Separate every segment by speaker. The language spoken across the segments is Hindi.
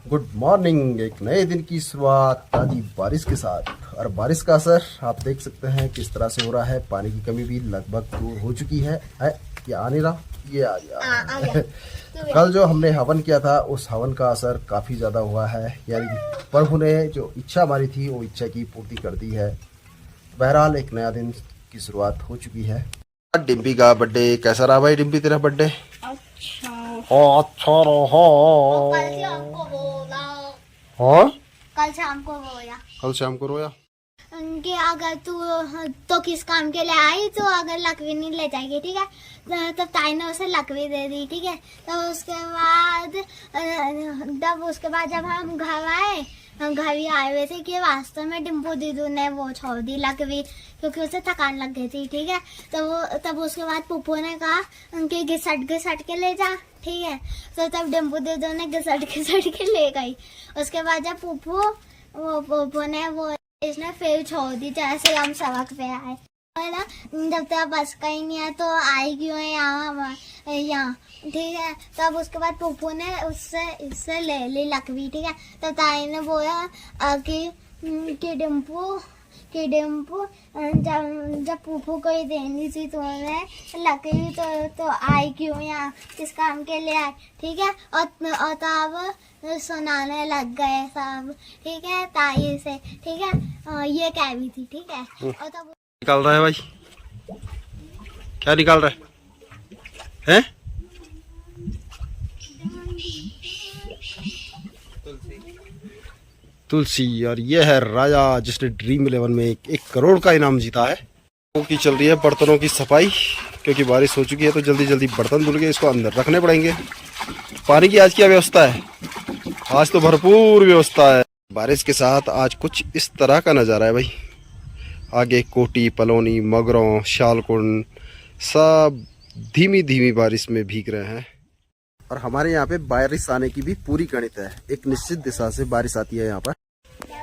Speaker 1: Good morning. एक नए दिन की शुरुआत ताजी बारिश के साथ, और बारिश का असर आप देख सकते हैं किस तरह से हो रहा है। पानी की कमी भी लगभग दूर हो चुकी है। ये आ नहीं रहा, ये आ गया। कल जो हमने हवन किया था उस हवन का असर काफ़ी ज़्यादा हुआ है, यानी कि प्रभु ने जो इच्छा हमारी थी वो इच्छा की पूर्ति कर दी है। बहरहाल एक नया दिन की शुरुआत हो चुकी है। डिम्पी का बर्थडे कैसा रहा भाई? डिम्पी तेरा बर्थडे
Speaker 2: अच्छा
Speaker 1: अच्छा रहा।
Speaker 2: कल शाम को बोला।
Speaker 1: हाँ,
Speaker 2: कल शाम को बोला
Speaker 1: कल शाम को रोया।
Speaker 2: कि अगर तू तो किस काम के लिए आई तो अगर लकवी नहीं ले जाएगी, ठीक है। तब ताई ने उसे लकवी दे दी, ठीक है। तो उसके बाद जब हम घर आए, घर ही आए हुए थे कि वास्तव में डिम्पू दीदू ने वो छोड़ दी लकवी, क्योंकि उसे थकान लग गई थी, ठीक है। तो तब उसके बाद पुप्पू ने कहा कि घिसट घिसट के ले जा, ठीक है। तो तब डिम्पू दीदू ने घिसट घिसट के ले गई। उसके बाद जब पुप्पू ने वो इसने फिर छोड़ दी जैसे हम सड़क पे आए। और ना जब तक बस का ही नहीं है तो आई क्यों है यहाँ, ठीक है। तब उसके बाद पुप्पू ने इससे ले ली लकवी, ठीक है। तो ताई ने बोला कि डिम्पू जब पुप्पू को ही देनी थी तुम्हें लकड़ी तो आई क्यों यहाँ, किस काम के लिए आई, ठीक है। और तब सुनाने लग गए सब, ठीक है, ताई से, ठीक है। ये कह भी थी, ठीक है। और तब
Speaker 1: निकाल रहा है भाई, क्या निकाल रहा है? हैं? तुलसी। और ये है राजा जिसने ड्रीम 11 में 1 करोड़ का इनाम जीता है। की चल रही है बर्तनों की सफाई, क्योंकि बारिश हो चुकी है तो जल्दी जल्दी बर्तन धुल के इसको अंदर रखने पड़ेंगे। पानी की आज क्या व्यवस्था है? आज तो भरपूर व्यवस्था है। बारिश के साथ आज कुछ इस तरह का नज़ारा है भाई। आगे कोटी, पलोनी, मगरों, शालकुंड सब धीमी धीमी बारिश में भीग रहे हैं। और हमारे यहाँ पे बारिश आने की भी पूरी गणित है। एक निश्चित दिशा से बारिश आती है यहाँ पर।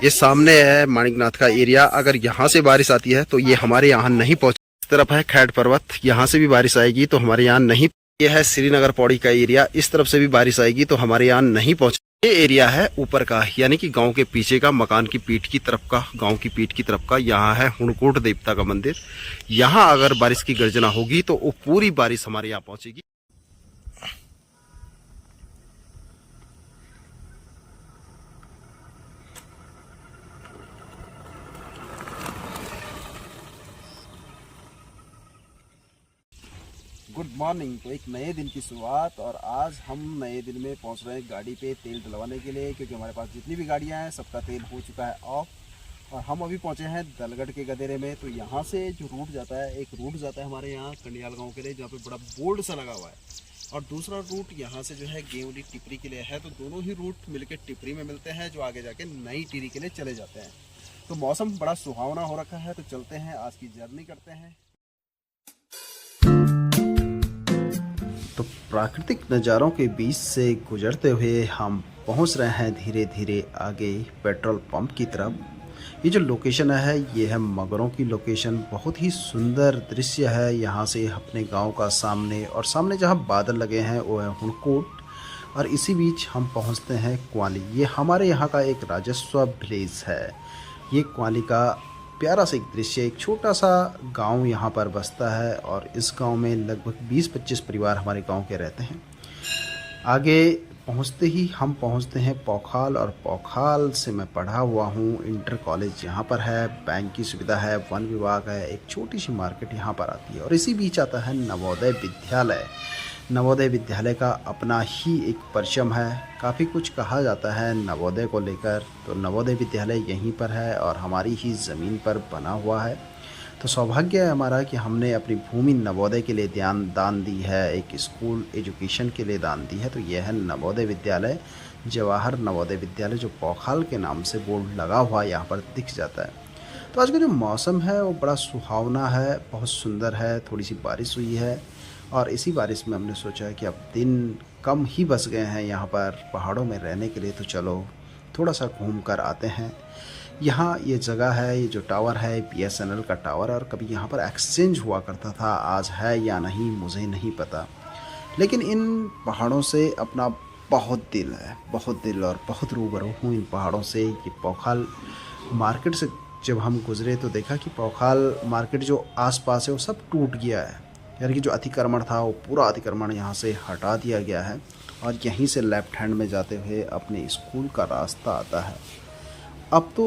Speaker 1: ये सामने है माणिकनाथ का एरिया। अगर यहाँ से बारिश आती है तो ये हमारे यहाँ नहीं पहुँच। इस तरफ है खैट पर्वत, यहाँ से भी बारिश आएगी तो हमारे यहाँ नहीं। ये है श्रीनगर पौड़ी का एरिया, इस तरफ से भी बारिश आएगी तो हमारे यहाँ नहीं पहुँच। ये एरिया है ऊपर का, यानी कि गांव के पीछे का, मकान की पीठ की तरफ का, गांव की पीठ की तरफ का। यहाँ है हुणकोट देवता का मंदिर। यहाँ अगर बारिश की गर्जना होगी तो वो पूरी बारिश हमारे यहाँ पहुँचेगी। Good morning. तो एक नए दिन की शुरुआत, और आज हम नए दिन में पहुंच रहे हैं गाड़ी पे तेल डलवाने के लिए, क्योंकि हमारे पास जितनी भी गाड़ियां हैं सबका तेल हो चुका है ऑफ। और हम अभी पहुंचे हैं दलगढ़ के गदेरे में। तो यहाँ से जो रूट जाता है, एक रूट जाता है हमारे यहाँ कंडियाल गाँव के लिए, जहाँ पे बड़ा बोर्ड सा लगा हुआ है। और दूसरा रूट यहाँ से जो है गेवली टिपरी के लिए है। तो दोनों ही रूट मिलकर टिपरी में मिलते हैं, जो आगे जाके नई टिहरी के लिए चले जाते हैं। तो मौसम बड़ा सुहावना हो रखा है, तो चलते हैं आज की जर्नी करते हैं। तो प्राकृतिक नज़ारों के बीच से गुजरते हुए हम पहुंच रहे हैं धीरे धीरे आगे पेट्रोल पंप की तरफ। ये जो लोकेशन है ये है मगरों की लोकेशन। बहुत ही सुंदर दृश्य है यहाँ से अपने गांव का सामने, और सामने जहाँ बादल लगे हैं वो है हुणकोट। और इसी बीच हम पहुँचते हैं क्वाली। ये हमारे यहाँ का एक राजस्व विलेज है। ये क्वाली का प्यारा सा एक दृश्य। एक छोटा सा गांव यहाँ पर बसता है, और इस गांव में लगभग 20-25 परिवार हमारे गांव के रहते हैं। आगे पहुँचते ही हम पहुँचते हैं पौखाल, और पौखाल से मैं पढ़ा हुआ हूँ। इंटर कॉलेज यहाँ पर है, बैंक की सुविधा है, वन विभाग है, एक छोटी सी मार्केट यहाँ पर आती है। और इसी बीच आता है नवोदय विद्यालय। नवोदय विद्यालय का अपना ही एक परचम है, काफ़ी कुछ कहा जाता है नवोदय को लेकर। तो नवोदय विद्यालय यहीं पर है और हमारी ही ज़मीन पर बना हुआ है। तो सौभाग्य है हमारा कि हमने अपनी भूमि नवोदय के लिए दान दी है, एक स्कूल एजुकेशन के लिए दान दी है। तो यह है नवोदय विद्यालय, जवाहर नवोदय विद्यालय, जो पौखाल के नाम से बोर्ड लगा हुआ यहाँ पर दिख जाता है। तो आज का जो मौसम है वो बड़ा सुहावना है, बहुत सुंदर है। थोड़ी सी बारिश हुई है, और इसी बारिश में हमने सोचा कि अब दिन कम ही बच गए हैं यहाँ पर पहाड़ों में रहने के लिए, तो चलो थोड़ा सा घूम कर आते हैं। यहाँ ये जगह है, ये जो टावर है BSNL का टावर, और कभी यहाँ पर एक्सचेंज हुआ करता था। आज है या नहीं मुझे नहीं पता, लेकिन इन पहाड़ों से अपना बहुत दिल और बहुत रूबरू हूँ इन पहाड़ों से। ये पौखाल मार्केट से जब हम गुजरे तो देखा कि पौखाल मार्केट जो आसपास है वो सब टूट गया है, यानी कि जो अतिक्रमण था वो पूरा अतिक्रमण यहाँ से हटा दिया गया है और यहीं से लेफ्ट हैंड में जाते हुए अपने स्कूल का रास्ता आता है। अब तो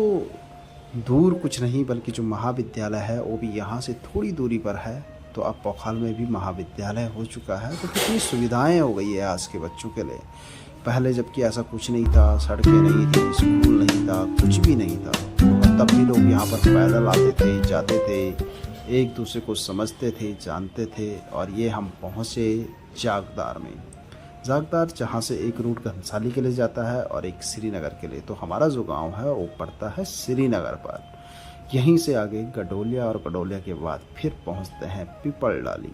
Speaker 1: दूर कुछ नहीं बल्कि जो महाविद्यालय है वो भी यहाँ से थोड़ी दूरी पर है। तो अब पौखाल में भी महाविद्यालय हो चुका है, तो कितनी सुविधाएं हो गई है आज के बच्चों के लिए। पहले जबकि ऐसा कुछ नहीं था, सड़कें नहीं थी, स्कूल नहीं था, कुछ भी नहीं था, तो तब भी लोग यहाँ पर पैदल आते थे, जाते थे, एक दूसरे को समझते थे, जानते थे। और ये हम पहुँचे जागदार में। जागदार जहाँ से एक रूट घनसाली के लिए जाता है और एक श्रीनगर के लिए। तो हमारा जो गांव है वो पड़ता है श्रीनगर पर। यहीं से आगे गडोलिया और गडोलिया के बाद फिर पहुंचते हैं पीपल डाली।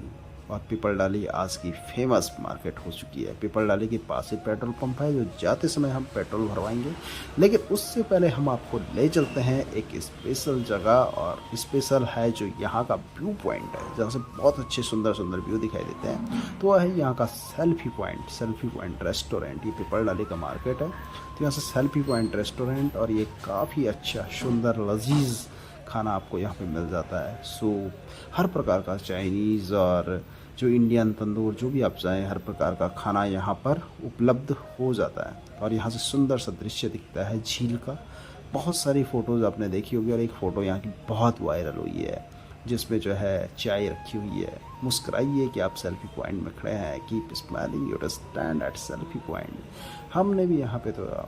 Speaker 1: और पीपल डाली आज की फेमस मार्केट हो चुकी है। पीपल डाली के पास ही पेट्रोल पंप है, जो जाते समय हम पेट्रोल भरवाएंगे। लेकिन उससे पहले हम आपको ले चलते हैं एक स्पेशल जगह, और स्पेशल है जो यहाँ का व्यू पॉइंट है, जहाँ से बहुत अच्छे सुंदर सुंदर व्यू दिखाई देते हैं। तो वह है यहाँ का सेल्फी पॉइंट रेस्टोरेंट। ये पीपल डाली का मार्केट है, तो यहाँ से सेल्फी पॉइंट रेस्टोरेंट, और ये काफ़ी अच्छा सुंदर लजीज खाना आपको यहाँ पे मिल जाता है। सूप, हर प्रकार का चाइनीज़ और जो इंडियन तंदूर, जो भी आप चाहें, हर प्रकार का खाना यहाँ पर उपलब्ध हो जाता है। और यहाँ से सुंदर सा दृश्य दिखता है झील का। बहुत सारी फ़ोटोज़ आपने देखी होगी, और एक फ़ोटो यहाँ की बहुत वायरल हुई है जिसमें जो है चाय रखी हुई है। मुस्कुराइए कि आप सेल्फी पॉइंट में खड़े हैं, keep smiling, you stand at selfie point. हमने भी यहाँ पे तो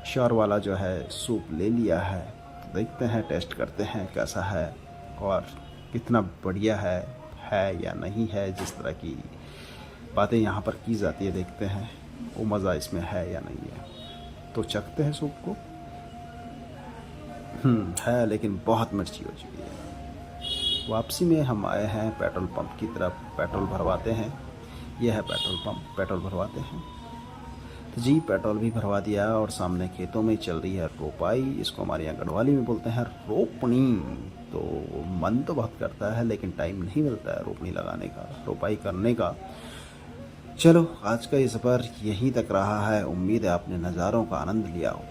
Speaker 1: श्योर वाला जो है सूप ले लिया है। देखते हैं, टेस्ट करते हैं कैसा है और कितना बढ़िया है या नहीं है। जिस तरह की बातें यहाँ पर की जाती है, देखते हैं वो मज़ा इसमें है या नहीं है। तो चखते हैं सूप को। है लेकिन बहुत मिर्ची हो चुकी है। वापसी में हम आए हैं पेट्रोल पंप की तरफ, पेट्रोल भरवाते हैं। यह है पेट्रोल पंप, पेट्रोल भरवाते हैं। तो जी पेट्रोल भी भरवा दिया, और सामने खेतों में चल रही है रोपाई। इसको हमारे यहाँ गढ़वाली में बोलते हैं रोपनी। तो मन तो बहुत करता है लेकिन टाइम नहीं मिलता है रोपनी लगाने का, रोपाई करने का। चलो आज का ये सफ़र यहीं तक रहा है। उम्मीद है आपने नज़ारों का आनंद लिया हो।